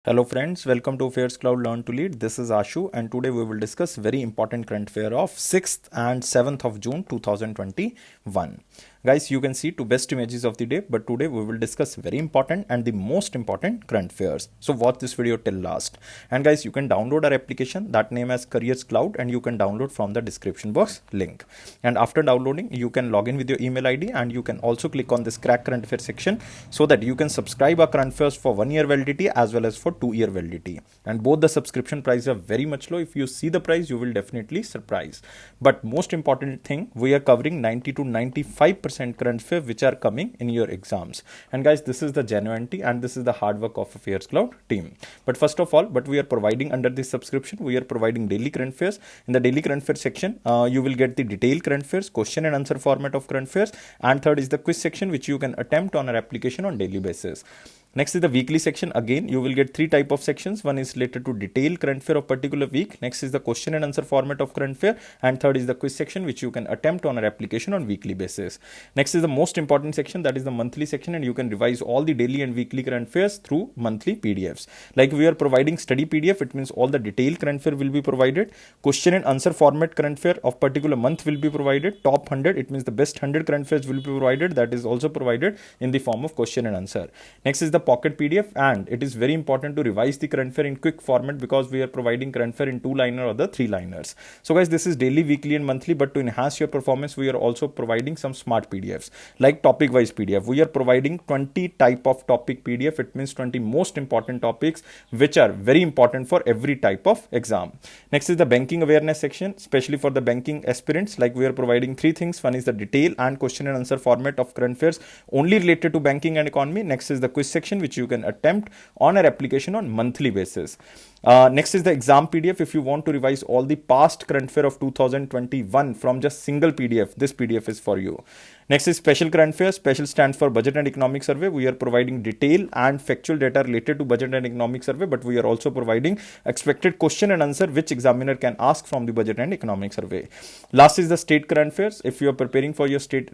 Hello friends, welcome to Affairs Cloud Learn to Lead. This is Ashu and today we will discuss very important current affair of 6th and 7th of June 2021. Guys, you can see two best images of the day, but today we will discuss very important and the most important current affairs. So watch this video till last. And guys, you can download our application that name as Careers Cloud and you can download from the description box link. And after downloading, you can log in with your email ID and you can also click on this crack current affairs section so that you can subscribe our current affairs for 1 year validity as well as for 2 year validity. And both the subscription prices are very much low. If you see the price, you will definitely surprise. But most important thing, we are covering 90 to 95% current affair which are coming in your exams. And guys, this is the genuinity and this is the hard work of Affairs Cloud team. But first of all, we are providing under this subscription, we are providing daily current affairs. In the daily current affairs section, you will get the detailed current affairs, question and answer format of current affairs, and third is the quiz section which you can attempt on our application on daily basis. Next is the weekly section. Again, you will get three type of sections. One is related to detailed current affair of particular week. Next is the question and answer format of current affair. And third is the quiz section, which you can attempt on our application on weekly basis. Next is the most important section, that is the monthly section, and you can revise all the daily and weekly current affairs through monthly PDFs. Like we are providing study PDF, it means all the detailed current affair will be provided. Question and answer format current affair of particular month will be provided. Top 100, it means the best 100 current affairs will be provided. That is also provided in the form of question and answer. Next is the pocket PDF, and it is very important to revise the current affair in quick format because we are providing current affair in 2-liner or the 3-liners. So guys, this is daily, weekly and monthly, but to enhance your performance, we are also providing some smart PDFs like topic wise PDF. We are providing 20 type of topic PDF. It means 20 most important topics which are very important for every type of exam. Next is the banking awareness section, especially for the banking aspirants. Like we are providing three things. One is the detail and question and answer format of current affairs only related to banking and economy. Next is the quiz section which you can attempt on our application on monthly basis. Next is the exam PDF. If you want to revise all the past current affair of 2021 from just single PDF, this PDF is for you. Next is special current affairs. Special stands for budget and economic survey. We are providing detail and factual data related to budget and economic survey, but we are also providing expected question and answer which examiner can ask from the budget and economic survey. Last is the state current affairs. If you are preparing for your state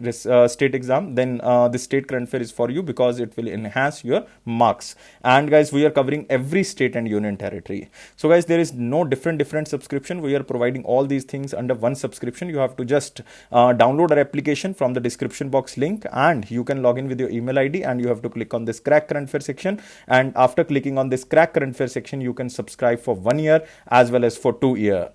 exam, then the state current affair is for you because it will enhance your marks. And guys, we are covering every state and union territory. So guys, there is no different subscription. We are providing all these things under one subscription. You have to just download our application from the description box link and you can log in with your email ID and you have to click on this crack current affair section, and after clicking on this crack current affair section you can subscribe for 1 year as well as for 2 years.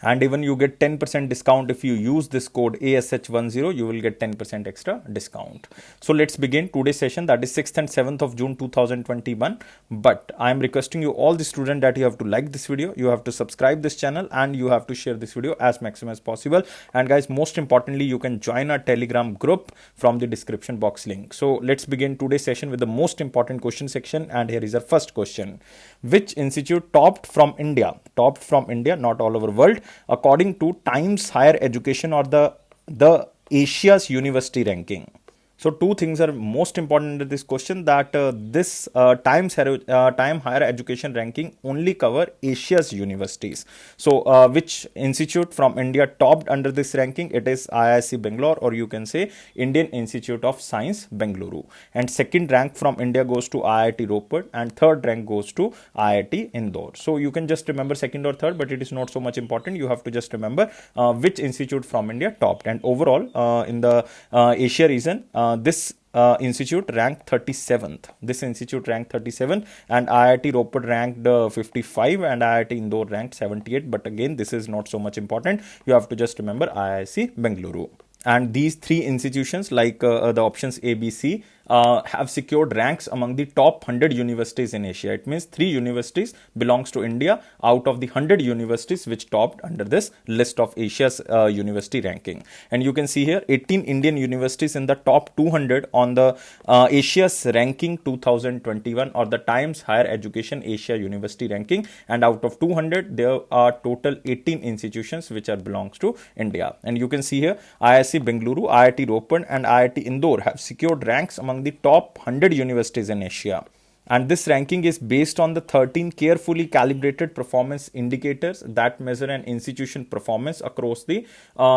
And even you get 10% discount if you use this code ASH10, you will get 10% extra discount. So let's begin today's session, that is 6th and 7th of June 2021. But I am requesting you all the student that you have to like this video, you have to subscribe this channel and you have to share this video as maximum as possible. And guys, most importantly, you can join our Telegram group from the description box link. So let's begin today's session with the most important question section, and here is our first question. Which institute topped from India, not all over world, according to Times Higher Education or the Asia's University ranking? So two things are most important in this question, that this Time Higher Education ranking only cover Asia's universities. So which institute from India topped under this ranking? It is IISc Bangalore, or you can say Indian Institute of Science Bengaluru. And second rank from India goes to IIT Ropar, and third rank goes to IIT Indore. So you can just remember second or third, but it is not so much important. You have to just remember which institute from India topped. And overall in the Asia region, this institute ranked 37th. This institute ranked 37th, and IIT Ropar ranked 55 and IIT Indore ranked 78. But again, this is not so much important. You have to just remember IISc Bengaluru. And these three institutions, like the options A, B, C, have secured ranks among the top 100 universities in Asia. It means 3 universities belongs to India out of the 100 universities which topped under this list of Asia's university ranking. And you can see here 18 Indian universities in the top 200 on the Asia's ranking 2021 or the Times Higher Education Asia University ranking. And out of 200, there are total 18 institutions which are belongs to India. And you can see here IISc Bengaluru, IIT Ropar and IIT Indore have secured ranks among the top 100 universities in Asia. And this ranking is based on the 13 carefully calibrated performance indicators that measure an institution performance across the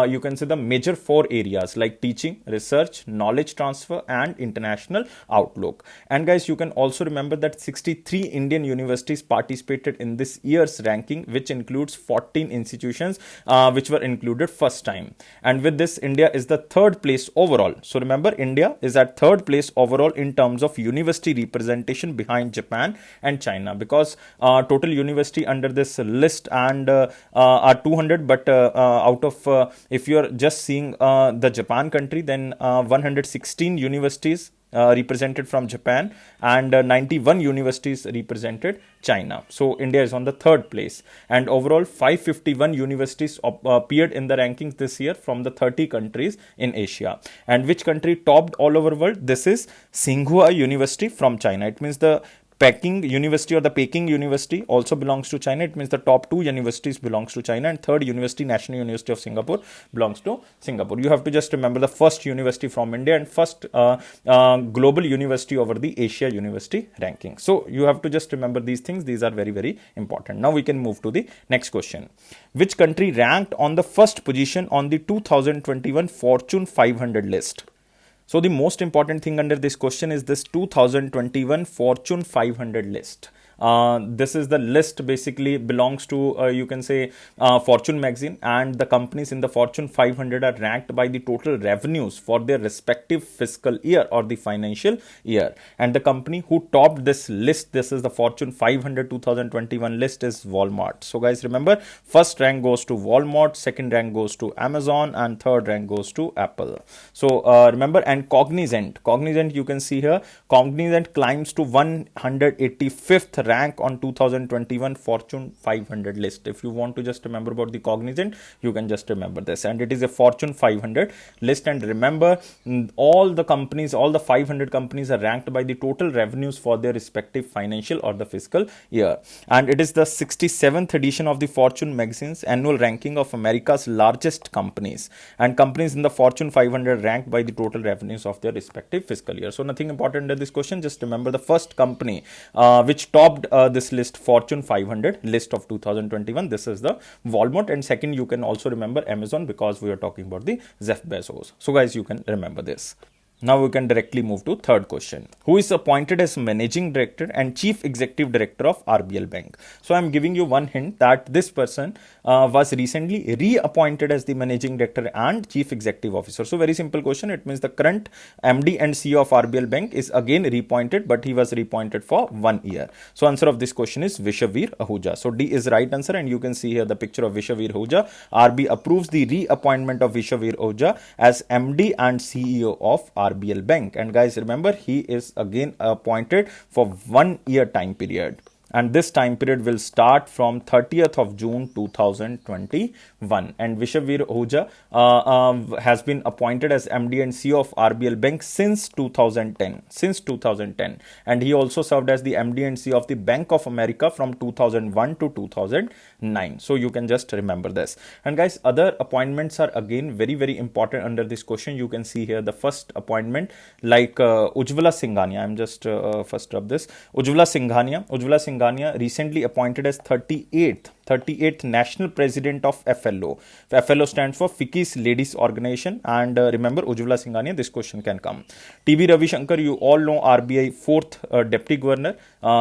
you can say the major four areas like teaching, research, knowledge transfer and international outlook. And guys, you can also remember that 63 Indian universities participated in this year's ranking, which includes 14 institutions which were included first time. And with this, India is the third place overall. So remember, India is at third place overall in terms of university representation behind Japan and China, because total university under this list and are 200, but out of if you're just seeing the Japan country, then 116 universities represented from Japan and 91 universities represented China. So India is on the third place, and overall 551 universities appeared in the rankings this year from the 30 countries in Asia. And which country topped all over world? This is Tsinghua University from China. It means the Peking University or the Peking University also belongs to China. It means the top two universities belongs to China, and third university, National University of Singapore, belongs to Singapore. You have to just remember the first university from India and first global university over the Asia University ranking. So you have to just remember these things. These are very, very important. Now we can move to the next question. Which country ranked on the first position on the 2021 Fortune 500 list? So the most important thing under this question is this 2021 Fortune 500 list. This is the list, basically belongs to you can say Fortune magazine, and the companies in the Fortune 500 are ranked by the total revenues for their respective fiscal year or the financial year. And the company who topped this list, this is the Fortune 500 2021 list, is Walmart. So guys, remember, first rank goes to Walmart, second rank goes to Amazon, and third rank goes to Apple. So remember, and Cognizant, you can see here, Cognizant climbs to 185th rank on 2021 Fortune 500 list. If you want to just remember about the Cognizant, you can just remember this, and it is a Fortune 500 list. And remember, all the companies, all the 500 companies are ranked by the total revenues for their respective financial or the fiscal year. And it is the 67th edition of the Fortune magazine's annual ranking of America's largest companies, and companies in the Fortune 500 ranked by the total revenues of their respective fiscal year. So nothing important under this question, just remember the first company which topped this list, Fortune 500 list of 2021, this is the Walmart. And second, you can also remember Amazon, because we are talking about the Jeff Bezos. So guys, you can remember this. Now we can directly move to third question. Who is appointed as Managing Director and Chief Executive Director of RBL Bank? So I am giving you one hint that this person was recently reappointed as the Managing Director and Chief Executive Officer. So very simple question. It means the current MD and CEO of RBL Bank is again reappointed, but he was reappointed for 1 year. So answer of this question is Vishavir Ahuja. So D is right answer, and you can see here the picture of Vishavir Ahuja. RB approves the reappointment of Vishavir Ahuja as MD and CEO of RBL Bank. And guys, remember, he is again appointed for 1 year time period. And this time period will start from 30th of June 2021. And Vishavir Ahuja has been appointed as MD and CEO of RBL Bank since 2010. And he also served as the MD and CEO of the Bank of America from 2001 to 2009. So you can just remember this. And guys, other appointments are again very, very important under this question. You can see here the first appointment, like Ujjwala Singhania. I'm just first up this. Ujjwala Singhania recently appointed as 38th National President of FLO. FLO stands for Fickies Ladies Organization. And remember, Ujjwala Singhania, this question can come. TB Ravishankar, you all know, RBI 4th Deputy Governor.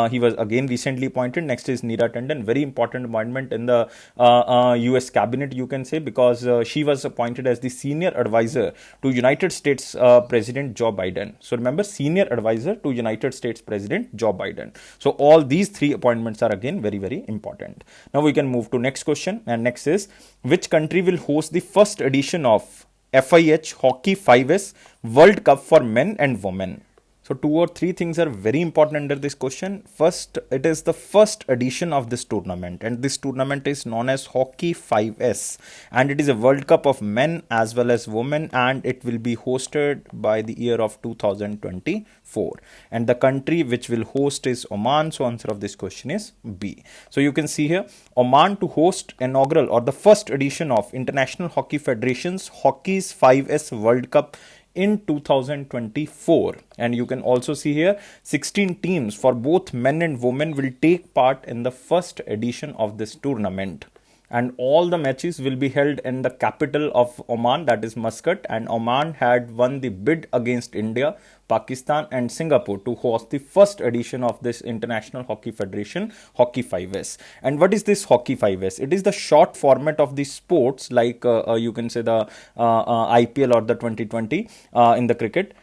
He was again recently appointed. Next is Neera Tandon, very important appointment in the US cabinet, you can say, because she was appointed as the senior advisor to United States President Joe Biden. So remember, senior advisor to United States President Joe Biden. So all these three appointments are again very, very important. Now we can move to next question, and next is, which country will host the first edition of FIH Hockey 5S World Cup for men and women? So 2 or 3 things are very important under this question. First, it is the first edition of this tournament, and this tournament is known as Hockey 5S, and it is a World Cup of men as well as women, and it will be hosted by the year of 2024. And the country which will host is Oman. So answer of this question is B. So you can see here, Oman to host inaugural or the first edition of International Hockey Federation's Hockey's 5S World Cup in 2024. And you can also see here 16 teams for both men and women will take part in the first edition of this tournament. And all the matches will be held in the capital of Oman, that is Muscat. And Oman had won the bid against India, Pakistan and Singapore to host the first edition of this International Hockey Federation Hockey 5S. And what is this Hockey 5S? It is the short format of the sports like you can say the IPL or the 2020 in the cricket,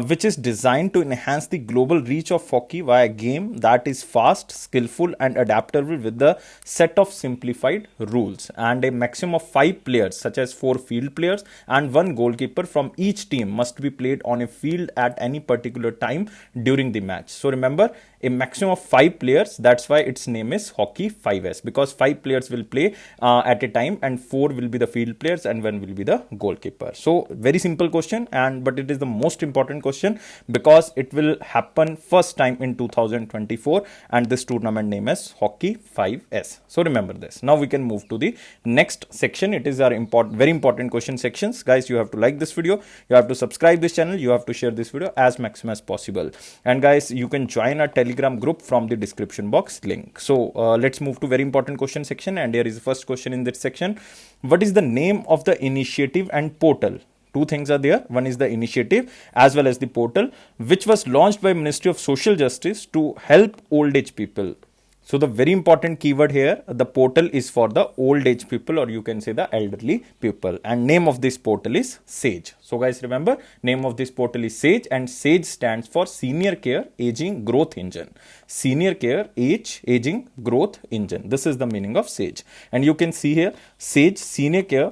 which is designed to enhance the global reach of hockey via a game that is fast, skillful and adaptable with the set of simplified rules, and a maximum of 5 players such as 4 field players and 1 goalkeeper from each team must be played on a field at any particular time during the match. So remember, a maximum of 5 players, that's why its name is Hockey 5S, because 5 players will play at a time and 4 will be the field players and 1 will be the goalkeeper. So very simple question, and but it is the most important question because it will happen first time in 2024 and this tournament name is Hockey 5S. So remember this. Now we can move to the next section. It is our very important question sections. Guys, you have to like this video, you have to subscribe this channel, you have to share this video as maximum as possible, and guys, you can join our Telegram group from the description box link. So let's move to very important question section, and here is the first question in this section. What is the name of the initiative and portal? Two things are there. One is the initiative as well as the portal, which was launched by Ministry of Social Justice to help old age people. So the very important keyword here, the portal is for the old age people, or you can say the elderly people, and name of this portal is SAGE. So guys, remember, name of this portal is SAGE, and SAGE stands for Senior Care Aging Growth Engine. Senior Care Aging Growth Engine. This is the meaning of SAGE. And you can see here SAGE Senior Care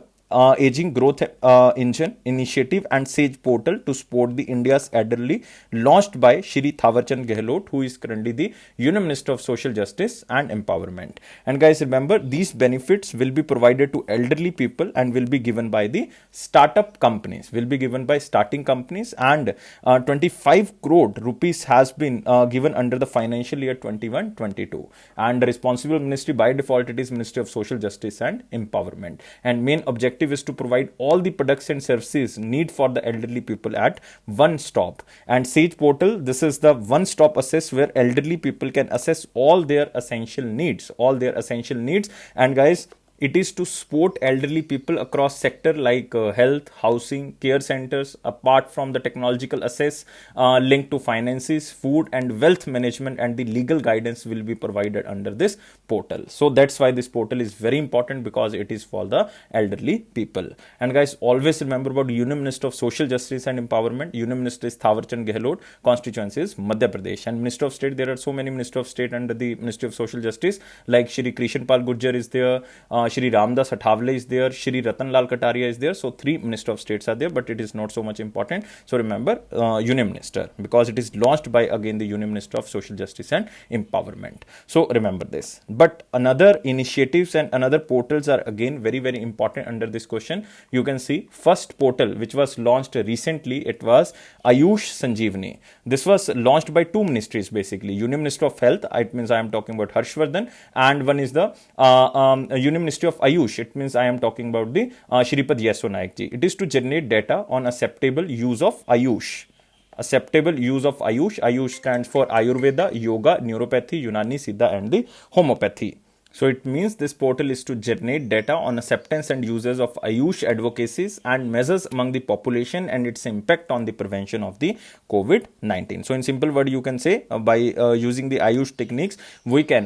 Aging Growth Engine Initiative and SAGE portal to support the India's elderly, launched by Shri Thawarchand Gehlot, who is currently the Union Minister of Social Justice and Empowerment. And guys, remember, these benefits will be provided to elderly people and will be given by the startup companies, starting companies, and 25 crore rupees has been given under the financial year 21-22. And the responsible ministry by default, it is Ministry of Social Justice and Empowerment. And main objective is to provide all the products and services need for the elderly people at one stop. And SAGE portal, this is the one stop access where elderly people can assess all their essential needs, and guys, it is to support elderly people across sector like health, housing, care centers, apart from the technological access linked to finances, food and wealth management, and the legal guidance will be provided under this portal. So that's why this portal is very important, because it is for the elderly people. And guys, always remember about Union Minister of Social Justice and Empowerment. Union Minister is Thawarchand Gehlot, constituency is Madhya Pradesh. And Minister of State, there are so many Minister of State under the Ministry of Social Justice, like Shri Krishan Pal Gurjar is there, Shri Ramdas Athavale is there, Shri Ratan Lal Kataria is there. So 3 Minister of States are there, but it is not so much important. So remember Union Minister, because it is launched by again the Union Minister of Social Justice and Empowerment. So remember this. But another initiatives and another portals are again very, very important under this question. You can see first portal which was launched recently, it was Ayush Sanjeevani. This was launched by 2 ministries basically. Union Minister of Health, it means I am talking about Harshvardhan, and one is the Union Ministry of Ayush, it means I am talking about the Shripad Yeso Naik ji. It is to generate data on acceptable use of Ayush. Ayush stands for Ayurveda, Yoga, Neuropathy, Unani, Siddha and the Homeopathy. So it means this portal is to generate data on acceptance and uses of Ayush advocacies and measures among the population and its impact on the prevention of the COVID-19. So in simple word, you can say by using the Ayush techniques, we can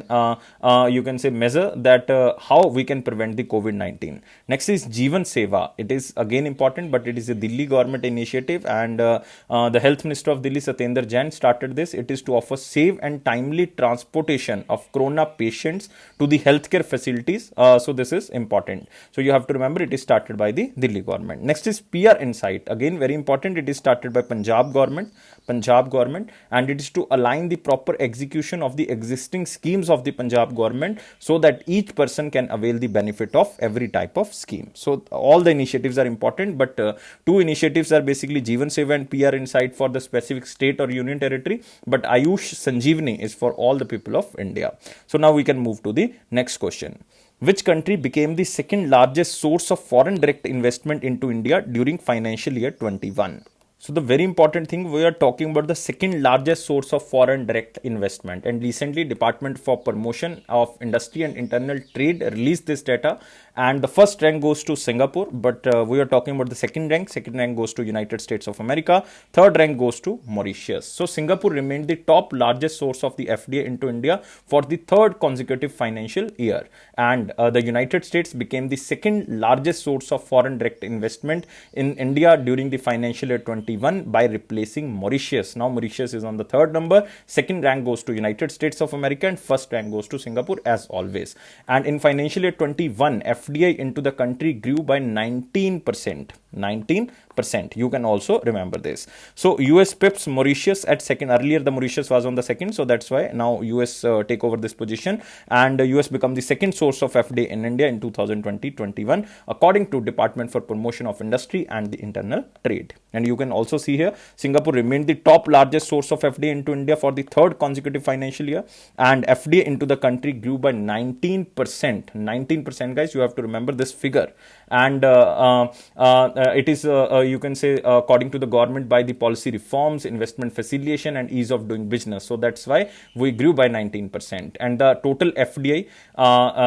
you can say measure that how we can prevent the COVID-19. Next is Jeevan Seva. It is again important, but it is a Delhi government initiative, and the Health Minister of Delhi, Satyendra Jain, started this. It is to offer safe and timely transportation of corona patients to the healthcare facilities. So this is important. So you have to remember it is started by the Delhi government. Next is PR Insight. Again very important. It is started by Punjab government, and it is to align the proper execution of the existing schemes of the Punjab government so that each person can avail the benefit of every type of scheme. So all the initiatives are important, but 2 initiatives are basically Jeevan Seva and PR Insight for the specific state or union territory, but Ayush Sanjeevani is for all the people of India. So now we can move to the next question. Which country became the second largest source of foreign direct investment into India during financial year 21? So the very important thing, we are talking about the second largest source of foreign direct investment, and recently Department for Promotion of Industry and Internal Trade released this data, and the first rank goes to Singapore, but we are talking about the second rank. Second rank goes to United States of America. Third rank goes to Mauritius. So Singapore remained the top largest source of the FDI into India for the third consecutive financial year, and the United States became the second largest source of foreign direct investment in India during the financial year 20 by replacing Mauritius. Now Mauritius is on the third number. Second rank goes to United States of America, and first rank goes to Singapore as always. And in financial year 21, FDI into the country grew by 19%. 19%. You can also remember this. So US pips Mauritius at second. Earlier the Mauritius was on the second, so that's why now US take over this position, and US become the second source of FDI in India in 2020-21 according to Department for Promotion of Industry and the Internal Trade. And you can also see here Singapore remained the top largest source of FDI into India for the third consecutive financial year, and FDI into the country grew by 19%. 19%, guys, you have to remember this figure. And it is you can say according to the government by the policy reforms, investment facilitation and ease of doing business. So that's why we grew by 19%. And the total FDI,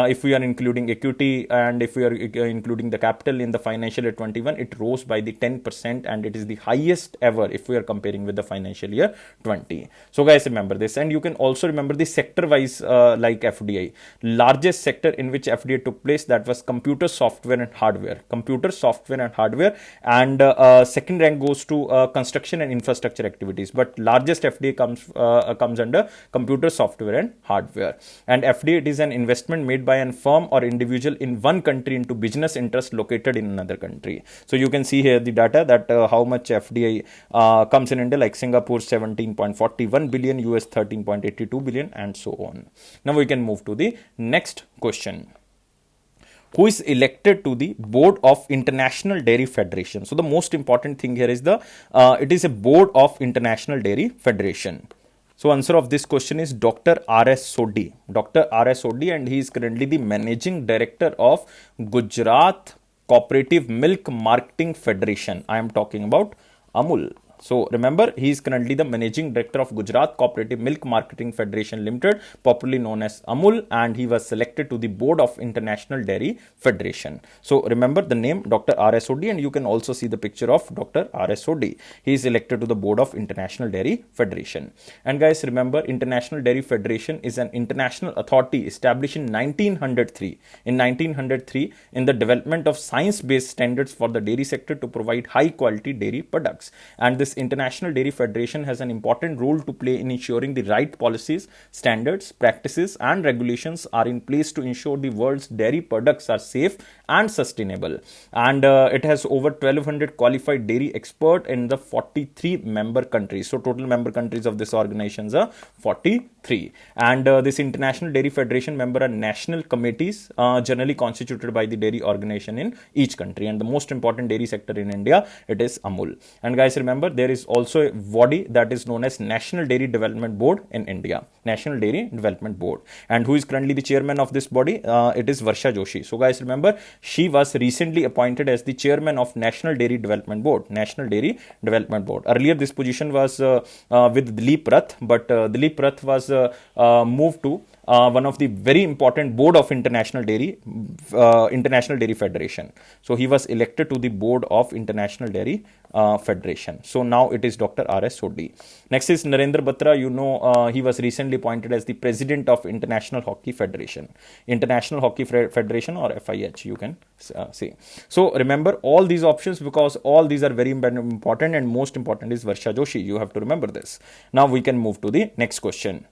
if we are including equity and if we are including the capital in the financial year 21, it rose by the 10%, and it is the highest ever if we are comparing with the financial year 20. So guys, remember this. And you can also remember the sector wise like FDI. Largest sector in which FDI took place, that was computer, software and hardware. Computer, software and hardware. And second rank goes to construction and infrastructure activities. But largest FDI comes under computer, software and hardware. And FDI, it is an investment made by a firm or individual in one country into business interest located in another country. So you can see here the data that how much FDI comes in India, like Singapore 17.41 billion, US 13.82 billion, and so on. Now we can move to the next question. Who is elected to the board of International Dairy Federation? So the most important thing here is it is a board of International Dairy Federation. So answer of this question is Dr. R.S. Sodhi. Dr. R.S. Sodhi, and he is currently the managing director of Gujarat Cooperative Milk Marketing Federation. I am talking about Amul. So remember, he is currently the managing director of Gujarat Cooperative Milk Marketing Federation Limited, popularly known as Amul, and he was selected to the board of International Dairy Federation. So remember the name Dr. R.S. Sodhi, and you can also see the picture of Dr. R.S. Sodhi. He is elected to the board of International Dairy Federation. And guys, remember, International Dairy Federation is an international authority established in 1903. In 1903, in the development of science-based standards for the dairy sector to provide high-quality dairy products. And this International Dairy Federation has an important role to play in ensuring the right policies, standards, practices and regulations are in place to ensure the world's dairy products are safe and sustainable. And it has over 1200 qualified dairy experts in the 43 member countries. So total member countries of this organization are 43. And this International Dairy Federation member are national committees generally constituted by the dairy organization in each country. And the most important dairy sector in India, it is Amul. And guys, remember, there is also a body that is known as National Dairy Development Board in India. National Dairy Development Board. And who is currently the chairman of this body? It is Varsha Joshi. So guys, remember, she was recently appointed as the chairman of National Dairy Development Board. National Dairy Development Board. Earlier, this position was with Dilip Rath, but Dilip Rath was moved to one of the very important board of International Dairy Federation. So he was elected to the board of International Dairy Federation. So now it is Dr. R.S. Sodhi. Next is Narendra Batra. You know, he was recently appointed as the president of International Hockey Federation. International Hockey Federation, or FIH, you can say. So remember all these options, because all these are very important, and most important is Varsha Joshi. You have to remember this. Now we can move to the next question.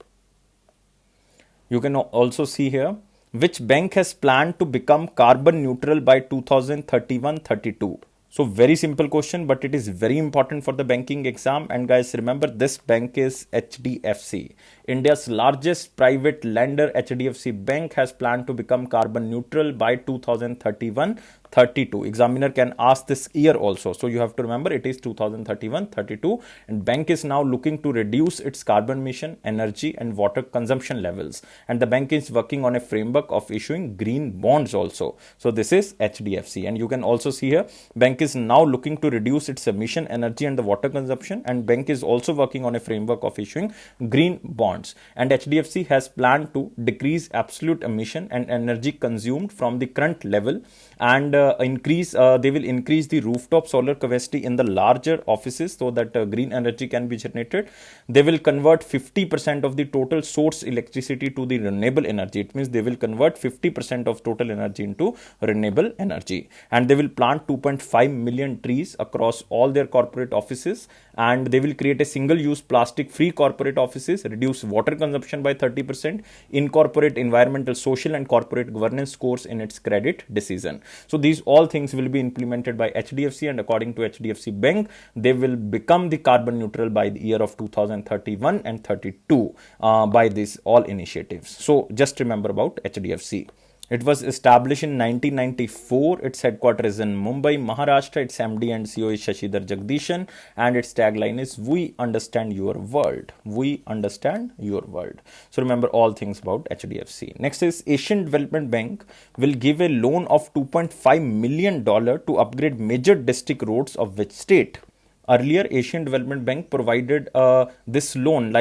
You can also see here, which bank has planned to become carbon neutral by 2031-32? So very simple question, but it is very important for the banking exam. And guys, remember, this bank is HDFC. India's largest private lender, HDFC Bank, has planned to become carbon neutral by 2031 32. Examiner can ask this year also. So you have to remember it is 2031, 32, and bank is now looking to reduce its carbon emission, energy and water consumption levels. And the bank is working on a framework of issuing green bonds also. So this is HDFC. And you can also see here, bank is now looking to reduce its emission, energy and the water consumption. And bank is also working on a framework of issuing green bonds. And HDFC has planned to decrease absolute emission and energy consumed from the current level, and they will increase the rooftop solar capacity in the larger offices so that green energy can be generated. They will convert 50% of the total source electricity to the renewable energy. It means they will convert 50% of total energy into renewable energy. And they will plant 2.5 million trees across all their corporate offices, and they will create a single-use plastic-free corporate offices, reduce water consumption by 30%, incorporate environmental, social and corporate governance scores in its credit decision. So these all things will be implemented by HDFC, and according to HDFC Bank, they will become the carbon neutral by the year of 2031 and 32 by these all initiatives. So just remember about HDFC. It was established in 1994. Its headquarters is in Mumbai, Maharashtra. Its MD and CEO is Shashidhar Jagdishan, and its tagline is "We understand your world." We understand your world. So remember all things about HDFC. Next is Asian Development Bank will give a loan of $2.5 million to upgrade major district roads of which state? Earlier, Asian Development Bank provided this loan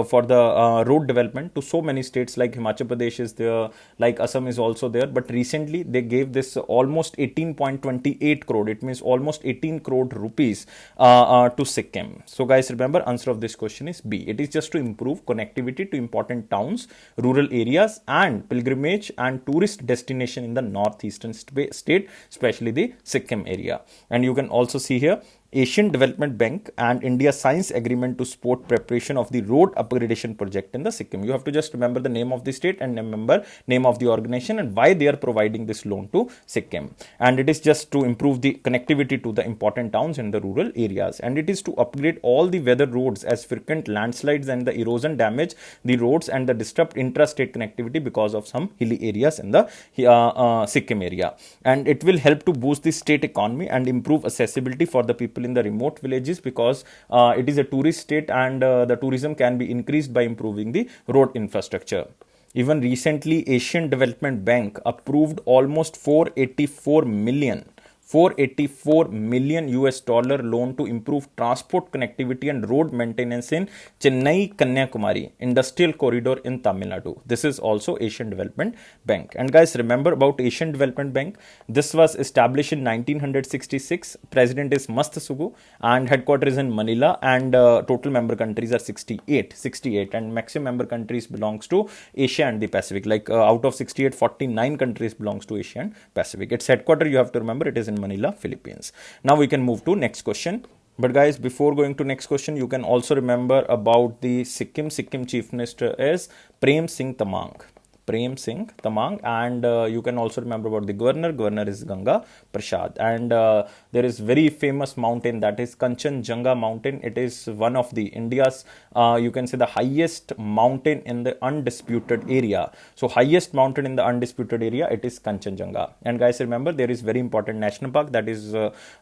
for the road development to so many states, like Himachal Pradesh is there, like Assam is also there. But recently, they gave this almost 18.28 crore. It means almost 18 crore rupees to Sikkim. So guys, remember, answer of this question is B. It is just to improve connectivity to important towns, rural areas and pilgrimage and tourist destination in the northeastern state, especially the Sikkim area. And you can also see here, Asian Development Bank and India Science Agreement to support preparation of the road upgradation project in the Sikkim. You have to just remember the name of the state and remember name of the organization and why they are providing this loan to Sikkim. And it is just to improve the connectivity to the important towns in the rural areas. And it is to upgrade all the weather roads as frequent landslides and the erosion damage the roads and the disrupt intrastate connectivity because of some hilly areas in the Sikkim area. And it will help to boost the state economy and improve accessibility for the people in the remote villages, because it is a tourist state, and the tourism can be increased by improving the road infrastructure. Even recently, Asian Development Bank approved almost 484 million US dollar loan to improve transport connectivity and road maintenance in Chennai Kanyakumari Industrial Corridor in Tamil Nadu. This is also Asian Development Bank. And guys, remember about Asian Development Bank. This was established in 1966. President is Mast Sugu and headquarters is in Manila, and total member countries are 68, and maximum member countries belongs to Asia and the Pacific. Like out of 68, 49 countries belongs to Asia and Pacific. Its headquarters, you have to remember, it is in Manila, Philippines. Now we can move to next question. But guys, before going to next question, you can also remember about the Sikkim. Sikkim Chief Minister is Prem Singh Tamang. And you can also remember about the governor is Ganga Prasad. And there is very famous mountain, that is Kanchenjunga mountain. It is one of the India's you can say the highest mountain in the undisputed area. So highest mountain in the undisputed area, it is Kanchenjunga. And guys, remember, there is very important national park that is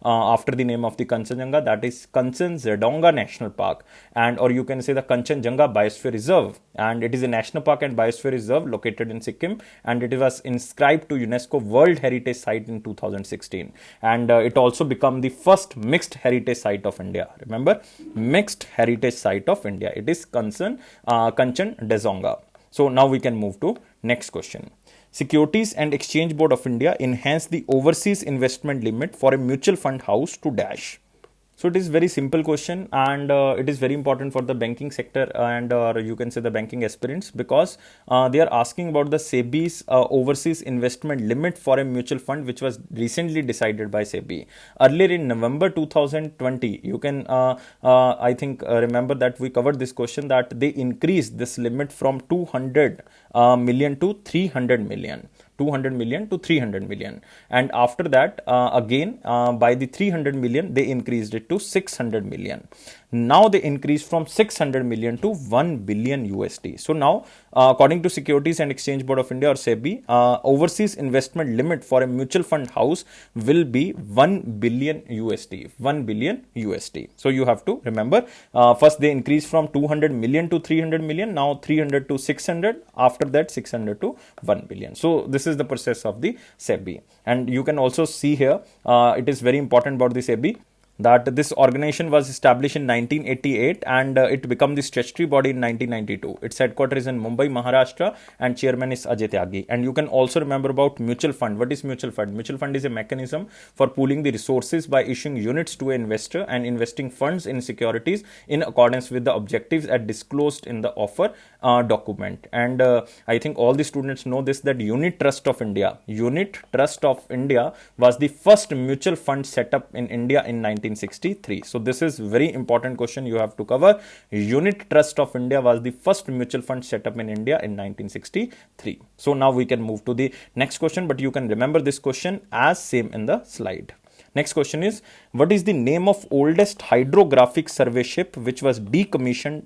after the name of the Kanchenjunga, that is Kanchenjunga National Park, and or you can say the Kanchenjunga Biosphere Reserve. And it is a national park and biosphere reserve located in Sikkim, and it was inscribed to UNESCO World Heritage Site in 2016. And it also became the first mixed heritage site of India. Remember, mixed heritage site of India. It is Kanchenjunga. So now we can move to next question. Securities and Exchange Board of India enhanced the overseas investment limit for a mutual fund house to dash. So it is very simple question, and it is very important for the banking sector and or you can say the banking aspirants, because they are asking about the SEBI's overseas investment limit for a mutual fund, which was recently decided by SEBI. Earlier in November 2020, you can I think remember that we covered this question, that they increased this limit from 200 million to 300 million. 200 million to 300 million, and after that again by the 300 million they increased it to 600 million. Now they increased from 600 million to 1 billion USD. So now, according to Securities and Exchange Board of India or SEBI, overseas investment limit for a mutual fund house will be 1 billion USD. 1 billion USD. So you have to remember, first they increased from 200 million to 300 million, now 300 to 600, after that 600 to 1 billion. So this is the process of the SEBI. And you can also see here, it is very important about the SEBI that this organization was established in 1988 and it became the statutory body in 1992. Its headquarters is in Mumbai, Maharashtra, and chairman is Ajay Tyagi. And you can also remember about mutual fund. What is mutual fund? Mutual fund is a mechanism for pooling the resources by issuing units to an investor and investing funds in securities in accordance with the objectives as disclosed in the offer document. And I think all the students know this, that Unit Trust of India was the first mutual fund set up in India in 1963. So this is very important question you have to cover. Unit Trust of India was the first mutual fund set up in India in 1963. So now we can move to the next question, but you can remember this question as same in the slide. Next question is, what is the name of oldest hydrographic survey ship which was decommissioned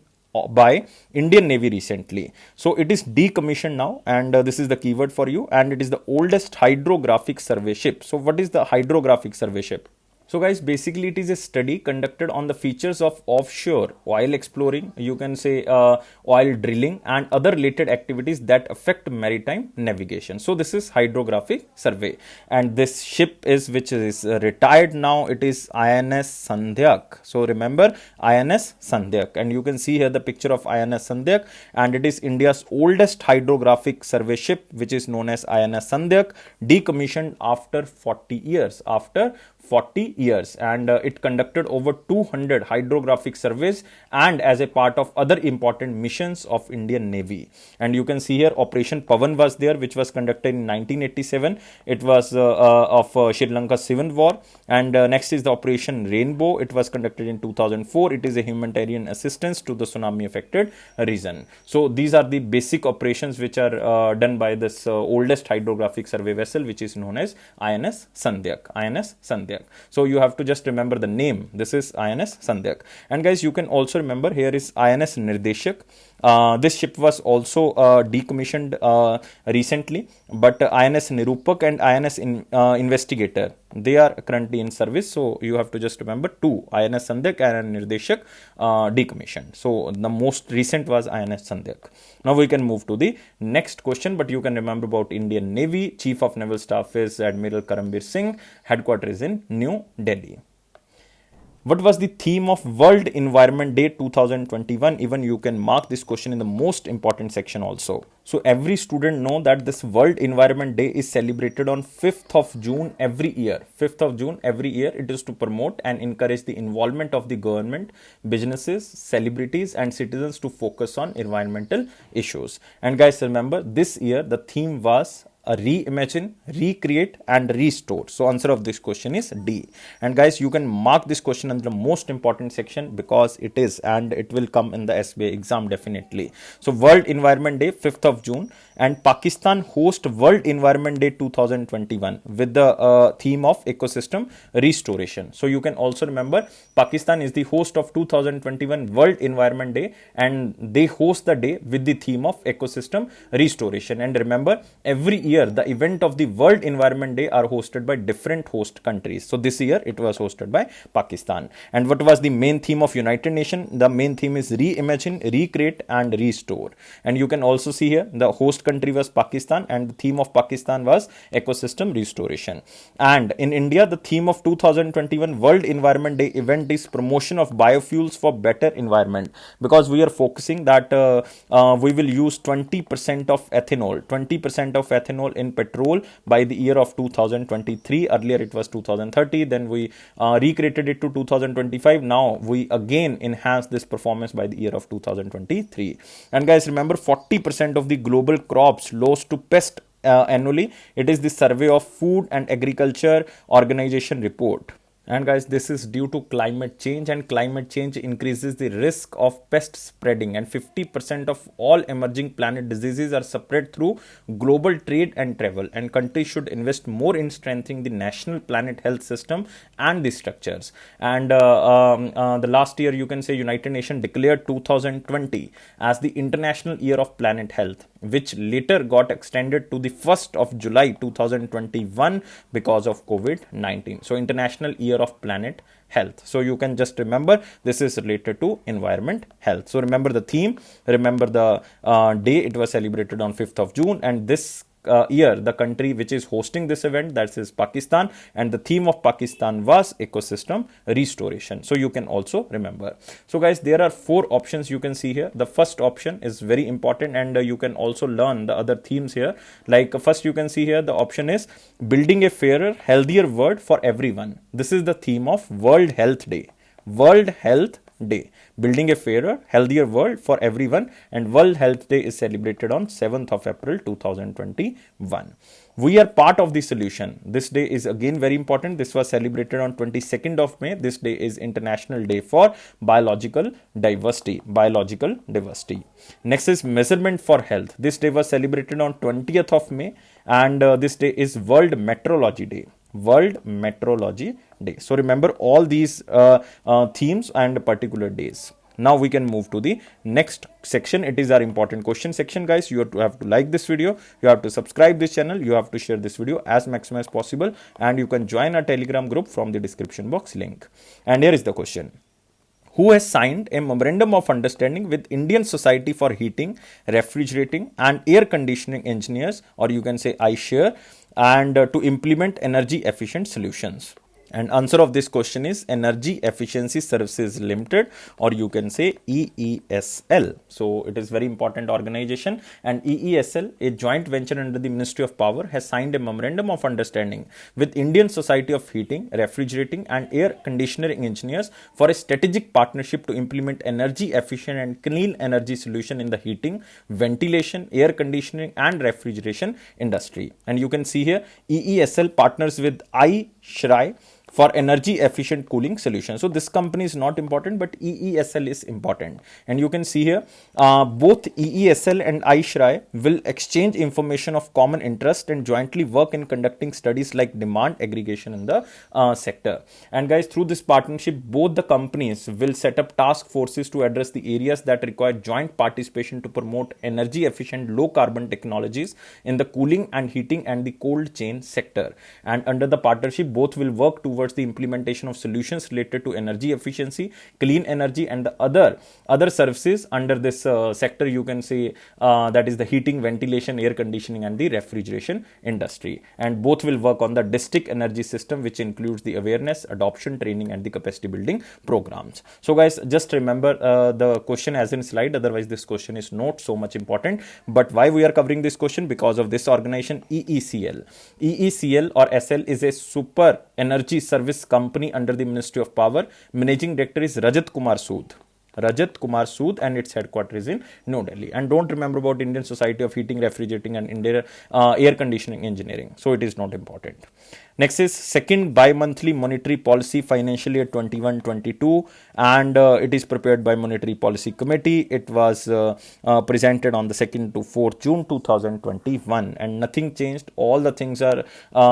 by Indian Navy recently? So it is decommissioned now, and this is the keyword for you, and it is the oldest hydrographic survey ship. So what is the hydrographic survey ship? So guys, basically it is a study conducted on the features of offshore oil exploring, you can say oil drilling and other related activities that affect maritime navigation. So this is hydrographic survey, and this ship is which is retired now. It is INS Sandhyak. So remember INS Sandhyak, and you can see here the picture of INS Sandhyak, and it is India's oldest hydrographic survey ship which is known as INS Sandhyak, decommissioned after 40 years. After 40 years, and it conducted over 200 hydrographic surveys and as a part of other important missions of Indian Navy. And you can see here Operation Pavan was there, which was conducted in 1987. It was of Sri Lanka's civil war. And next is the Operation Rainbow. It was conducted in 2004. It is a humanitarian assistance to the tsunami affected region. So these are the basic operations which are done by this oldest hydrographic survey vessel, which is known as INS Sandhyak. INS Sandhyak. So you have to just remember the name. This is INS Sandhyak. And guys, you can also remember here is INS Nirdeshak. This ship was also decommissioned recently, but INS Nirupak and INS Investigator, they are currently in service. So you have to just remember two, INS Sandhyak and Nirdeshak decommissioned. So the most recent was INS Sandhyak. Now we can move to the next question, but you can remember about Indian Navy. Chief of Naval Staff is Admiral Karambir Singh. Headquarters is in New Delhi. What was the theme of World Environment Day 2021? Even you can mark this question in the most important section also. So every student know that this World Environment Day is celebrated on 5th of June every year. 5th of June every year. It is to promote and encourage the involvement of the government, businesses, celebrities and citizens to focus on environmental issues. And guys, remember this year the theme was reimagine, recreate and restore. So answer of this question is D. And guys, you can mark this question under the most important section because it is, and it will come in the SBI exam definitely. So World Environment Day 5th of June, and Pakistan host World Environment Day 2021 with the theme of ecosystem restoration. So you can also remember Pakistan is the host of 2021 World Environment Day, and they host the day with the theme of ecosystem restoration. And remember, every year the event of the World Environment Day are hosted by different host countries. So this year it was hosted by Pakistan. And what was the main theme of United Nations? The main theme is reimagine, recreate and restore. And you can also see here the host country was Pakistan, and the theme of Pakistan was ecosystem restoration. And in India, the theme of 2021 World Environment Day event is promotion of biofuels for better environment, because we are focusing that we will use 20% of ethanol in petrol by the year of 2023. Earlier it was 2030, then we recreated it to 2025. Now we again enhance this performance by the year of 2023. And guys, remember 40% of the global crops lost to pest annually. It is the Survey of Food and Agriculture Organization report. And guys, this is due to climate change, and climate change increases the risk of pest spreading, and 50% of all emerging planet diseases are spread through global trade and travel, and countries should invest more in strengthening the national planet health system and the structures. And the last year, you can say, United Nations declared 2020 as the International Year of Planet Health, which later got extended to the 1st of July 2021 because of COVID-19. So International Year of Planet Health. So you can just remember this is related to environment health. So remember the theme, remember the day it was celebrated on 5th of June, and this year the country which is hosting this event, that is Pakistan, and the theme of Pakistan was ecosystem restoration. So you can also remember. So guys, there are 4 options you can see here. The first option is very important, and you can also learn the other themes here. Like first you can see here, the option is building a fairer, healthier world for everyone. This is the theme of World Health Day. World Health Day, building a fairer, healthier world for everyone, and World Health Day is celebrated on 7th of April 2021. We are part of the solution. This day is again very important. This was celebrated on 22nd of May. This day is International Day for Biological Diversity. Biological diversity. Next is measurement for health. This day was celebrated on 20th of May, and this day is World Meteorology Day. World Meteorology Day. So remember all these themes and particular days. Now we can move to the next section. It is our important question section, guys. You have to like this video, you have to subscribe this channel, you have to share this video as maximum as possible, and you can join our Telegram group from the description box link. And here is the question. Who has signed a memorandum of understanding with Indian Society for Heating, Refrigerating and Air Conditioning Engineers, or you can say iShare, and to implement energy efficient solutions? And answer of this question is Energy Efficiency Services Limited, or you can say EESL. So it is very important organization, and EESL, a joint venture under the Ministry of Power, has signed a memorandum of understanding with Indian Society of Heating, Refrigerating and Air Conditioning Engineers for a strategic partnership to implement energy efficient and clean energy solution in the heating, ventilation, air conditioning and refrigeration industry. And you can see here EESL partners with iShry for energy efficient cooling solution. So this company is not important, but EESL is important. And you can see here both EESL and iShry will exchange information of common interest and jointly work in conducting studies like demand aggregation in the sector. And guys, through this partnership, both the companies will set up task forces to address the areas that require joint participation to promote energy efficient low carbon technologies in the cooling and heating and the cold chain sector. And under the partnership, both will work towards the implementation of solutions related to energy efficiency, clean energy and the other services under this sector. You can say that is the heating, ventilation, air conditioning and the refrigeration industry. And both will work on the district energy system, which includes the awareness, adoption, training and the capacity building programs. So guys, just remember the question as in slide, otherwise this question is not so much important. But why we are covering this question? Because of this organization EECL. EECL or SL is a super energy service company under the Ministry of Power. Managing director is Rajat Kumar Sood. Rajat Kumar Sood, and its headquarters is in New Delhi. And don't remember about Indian Society of Heating, Refrigerating and Air Conditioning Engineering. So it is not important. Next is second bi-monthly monetary policy financial year 21-22, and it is prepared by Monetary Policy Committee. It was presented on the 2nd to 4th June 2021, and nothing changed. All the things are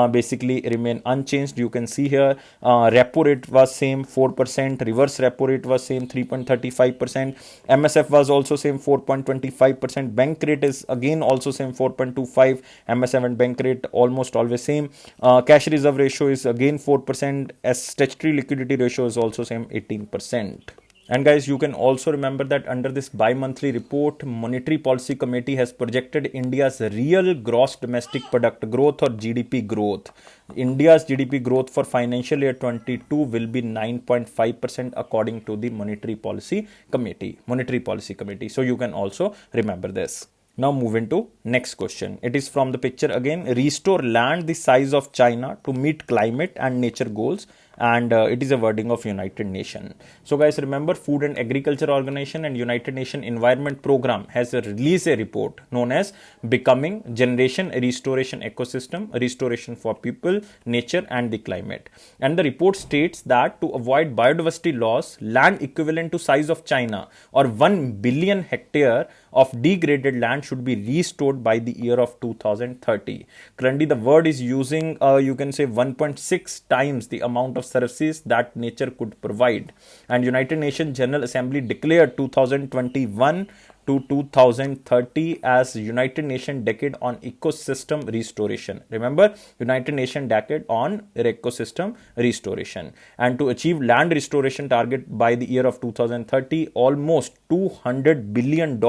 basically remain unchanged. You can see here repo rate was same 4%, reverse repo rate was same 3.35%, MSF was also same 4.25%, bank rate is again also same 4.25, MSF and bank rate almost always same. Cash reserve ratio is again 4%, as statutory liquidity ratio is also same 18%. And guys, you can also remember that under this bi-monthly report, Monetary Policy Committee has projected India's real gross domestic product growth or GDP growth. India's GDP growth for financial year 22 will be 9.5% according to the Monetary Policy Committee. Monetary Policy Committee. So you can also remember this. Now moving to next question. It is from the picture again. Restore land the size of China to meet climate and nature goals and it is a wording of United Nations. So guys, remember, Food and Agriculture Organization and United Nations Environment Program has released a report known as Becoming Generation Restoration Ecosystem, Restoration for People, Nature and the Climate. And the report states that to avoid biodiversity loss, land equivalent to size of China or 1 billion hectare of degraded land should be restored by the year of 2030. Currently, the world is using, you can say, 1.6 times the amount of services that nature could provide. And United Nations General Assembly declared 2021 to 2030 as United Nations Decade on Ecosystem Restoration. Remember, United Nations Decade on Ecosystem Restoration. And to achieve land restoration target by the year of 2030, almost $200 billion.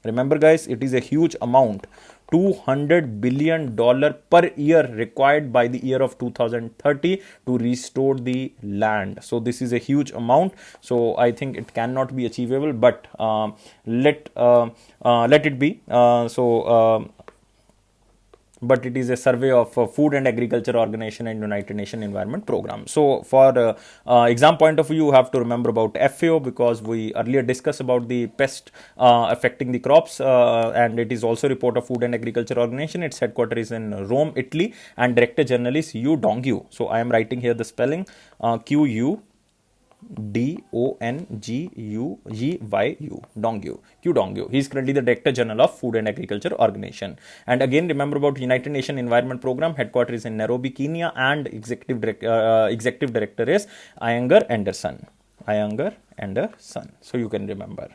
Remember guys, it is a huge amount. $200 billion per year required by the year of 2030 to restore the land. So this is a huge amount. So I think it cannot be achievable, but let it be. But it is a survey of Food and Agriculture Organization and United Nations Environment Program. So for exam point of view, you have to remember about FAO, because we earlier discussed about the pest affecting the crops, and it is also report of Food and Agriculture Organization. Its headquarters is in Rome, Italy, and Director General is Yu Dongyu. So I am writing here the spelling QU Dongyu, Dongyu, Q Dongyu. He is currently the Director General of Food and Agriculture Organization. And again, remember about United Nations Environment Program. Headquarters is in Nairobi, Kenya, and Executive Director is Iyengar Anderson. So you can remember.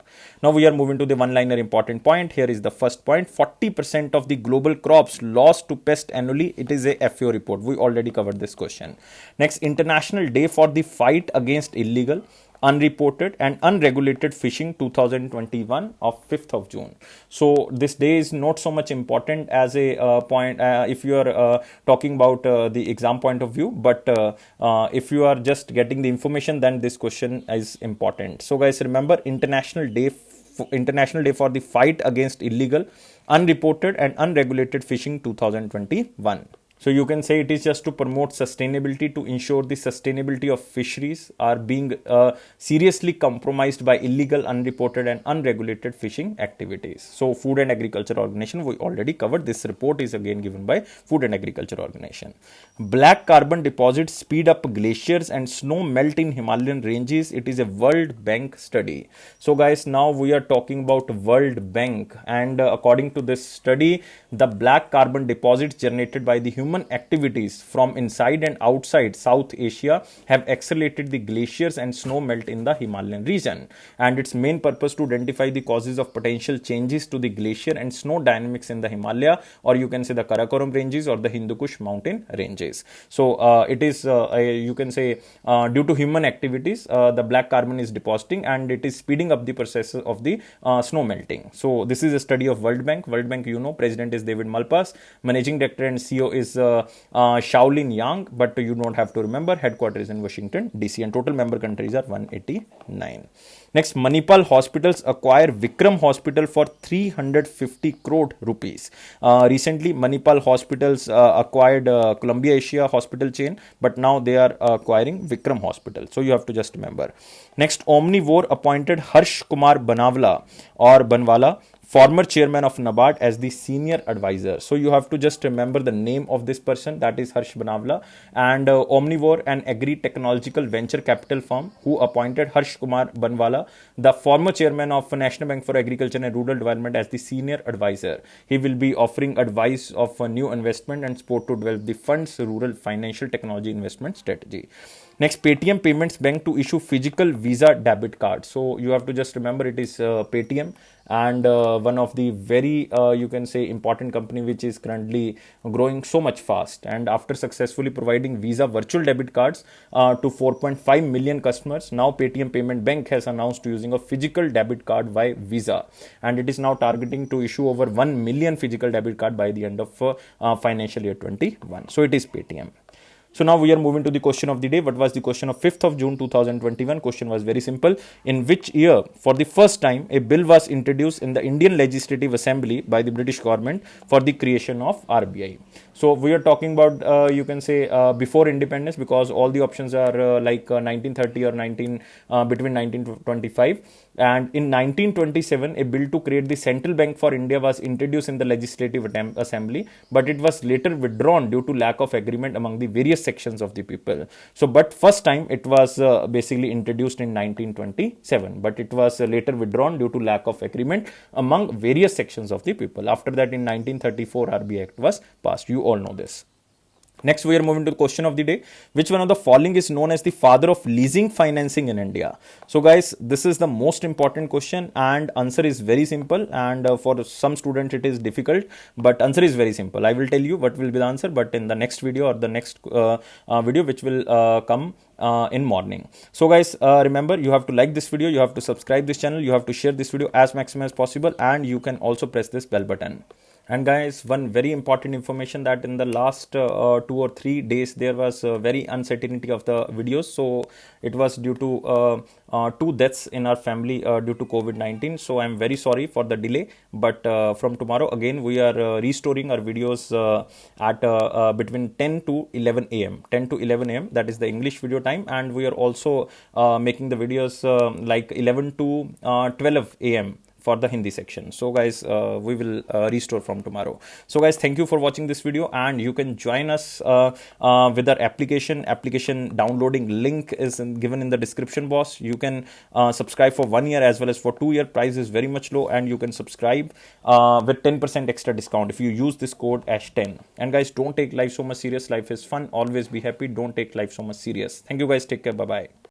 Now we are moving to the one-liner important point. Here is the first point. 40% of the global crops lost to pest annually. It is a FAO report. We already covered this question. Next, International Day for the Fight Against Illegal, Unreported and Unregulated Fishing 2021 of 5th of June. So this day is not so much important as a point if you are talking about the exam point of view, but if you are just getting the information, then this question is important. So guys, remember, International Day for the Fight Against Illegal, Unreported and Unregulated Fishing 2021. So you can say it is just to promote sustainability, to ensure the sustainability of fisheries are being seriously compromised by illegal, unreported and unregulated fishing activities. So Food and Agriculture Organization, we already covered. This report is again given by Food and Agriculture Organization. Black carbon deposits speed up glaciers and snow melt in Himalayan ranges. It is a World Bank study. So guys, now we are talking about World Bank, and according to this study, the black carbon deposits generated by the human activities from inside and outside South Asia have accelerated the glaciers and snow melt in the Himalayan region, and its main purpose to identify the causes of potential changes to the glacier and snow dynamics in the Himalaya, or you can say the Karakoram ranges or the Hindu Kush mountain ranges. So it is you can say due to human activities, the black carbon is depositing and it is speeding up the process of the snow melting. So this is a study of World Bank. World Bank, you know, president is David Malpass, managing director and CEO is Shaolin Yang, but you don't have to remember, headquarters is in Washington DC, and total member countries are 189. Next, Manipal Hospitals acquire Vikram Hospital for 350 crore rupees. Recently, Manipal Hospitals acquired Columbia Asia hospital chain, but now they are acquiring Vikram Hospital. So you have to just remember. Next, Omnivore appointed Harsh Kumar Banwala, former chairman of NABARD, as the senior advisor. So you have to just remember the name of this person, that is Harsh Banwala. And Omnivore, an agri-technological venture capital firm, who appointed Harsh Kumar Banwala, the former chairman of National Bank for Agriculture and Rural Development, as the senior advisor. He will be offering advice of a new investment and support to develop the fund's rural financial technology investment strategy. Next, Paytm Payments Bank to issue physical Visa debit card. So you have to just remember it is Paytm, and one of the very you can say important company which is currently growing so much fast. And after successfully providing Visa virtual debit cards to 4.5 million customers, now Paytm Payment Bank has announced using a physical debit card by Visa, and it is now targeting to issue over 1 million physical debit card by the end of financial year 21. So it is Paytm. So now we are moving to the question of the day. What was the question of 5th of June 2021? Question was very simple. In which year, for the first time, a bill was introduced in the Indian Legislative Assembly by the British government for the creation of RBI? So we are talking about, you can say, before independence, because all the options are 1930 or 19 between 1925. And in 1927, a bill to create the Central Bank for India was introduced in the Legislative Assembly, but it was later withdrawn due to lack of agreement among the various sections of the people. So, but first time it was basically introduced in 1927, but it was later withdrawn due to lack of agreement among various sections of the people. After that, in 1934, RBI Act was passed. You all know this. Next, we are moving to the question of the day. Which one of the following is known as the father of leasing financing in India? So, guys, this is the most important question, and answer is very simple. And for some students, it is difficult, but answer is very simple. I will tell you what will be the answer, but in the next video or the next video, which will come in morning. So guys, remember, you have to like this video, you have to subscribe this channel, you have to share this video as maximum as possible, and you can also press this bell button. And guys, one very important information, that in the last 2 or 3 days there was very uncertainty of the videos. So it was due to 2 deaths in our family due to COVID-19. So I'm very sorry for the delay, but from tomorrow again we are restoring our videos at between 10 to 11 a.m. 10 to 11 a.m. That is the English video time, and we are also making the videos like 11 to 12 a.m. for the Hindi section. So guys, we will restore from tomorrow. So guys, thank you for watching this video, and you can join us with our application downloading link is given in the description box. You can subscribe for 1 year as well as for 2 year. Price is very much low, and you can subscribe with 10% extra discount if you use this code ASH10. And guys, don't take life so much serious. Life is fun. Always be happy. Don't take life so much serious. Thank you guys. Take care. Bye bye.